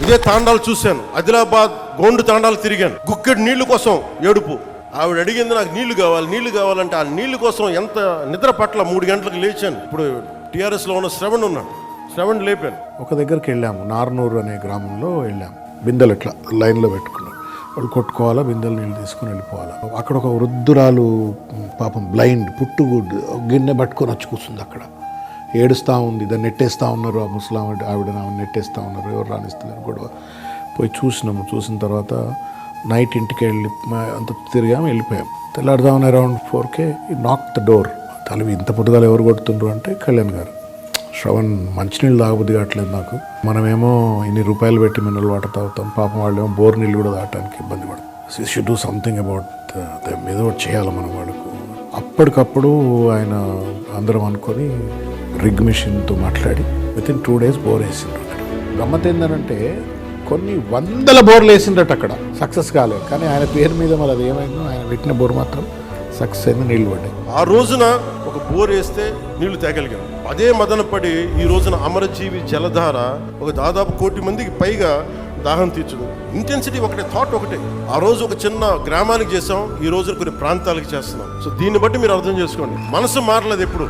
ఇదే తాండాలు చూశాను, ఆదిలాబాద్ గోండు తాండాలు తిరిగాను. గుక్కెడు నీళ్లు కోసం ఏడుపు. ఆవిడ అడిగింది నాకు నీళ్లు కావాలంటే ఆ నీళ్లు కోసం ఎంత నిద్ర పట్ల 3 గంటలకు లేచాను. ఇప్పుడు టీఆర్ఎస్ లో ఉన్న శ్రవణ్ లేపాను. ఒక దగ్గరికి వెళ్ళాము, నార్నూరు అనే గ్రామంలో వెళ్ళాము. బిందెలు ఇట్లా లైన్లో పెట్టుకున్నాం. వాళ్ళు కొట్టుకోవాలా, బిందెలు నీళ్ళు తీసుకుని వెళ్ళిపోవాలా. అక్కడ ఒక వృద్ధురాలు పాపం బ్లైండ్ పుట్టుగుడ్డు గిన్నె పట్టుకొని వచ్చి కూర్చుంది. అక్కడ ఏడుస్తూ ఉంది. దాన్ని నెట్టేస్తూ ఉన్నారు. ఆ ముసలాం ఆవిడ నెట్టేస్తూ ఉన్నారు. ఎవరు రాణిస్తున్నారు గొడవ. పోయి చూసినాము. చూసిన తర్వాత నైట్ ఇంటికి వెళ్ళి అంత తిరిగాము, వెళ్ళిపోయాం. తెల్లారుదామని అరౌండ్ 4 నాక్ ద డోర్. తలవి ఇంత పొద్దుగాలు ఎవరు కొడుతుండ్రు అంటే కళ్యాణ్ గారు. శ్రవణ్ మంచినీళ్ళు తాగబుద్ధి కావట్లేదు నాకు. మనమేమో ఇన్ని రూపాయలు పెట్టి మినరల్ వాటర్ తాగుతాం, పాపం వాళ్ళేమో బోర్ నీళ్ళు కూడా తాగడానికి ఇబ్బంది పడుతుంది. Should do something about them, ఏదో చేయాలి మనం వాళ్ళకు. అప్పటికప్పుడు ఆయన అందరం అనుకొని రిగ్ మిషన్తో మాట్లాడి వితిన్ 2 days బోర్ వేసిండ్రు అక్కడ. గమ్మత్ ఏంటంటే కొన్ని 100 బోర్లు వేసిండ్రట అక్కడ, సక్సెస్ కాలేదు. కానీ ఆయన పేరు మీద మరి అది ఏమైందో, ఆయన పెట్టిన బోర్ మాత్రం సక్సెస్ అయింది, నీళ్ళు పడ్డాయి. ఆ రోజున ఒక బోర్ వేస్తే నీళ్లు తేగలిగాం. అదే మదనపడి ఈ రోజున అమరజీవి జలధార ఒక దాదాపు 1 కోటి మందికి పైగా దాహం తీర్చదు. ఇంటెన్సిటీ ఒకటే, థాట్ ఒకటే. ఆ రోజు ఒక చిన్న గ్రామానికి చేసాం, ఈ రోజు కొన్ని ప్రాంతాలకు చేస్తున్నాం. సో దీన్ని బట్టి మీరు అర్థం చేసుకోండి, మనసు మారలేదు ఎప్పుడు.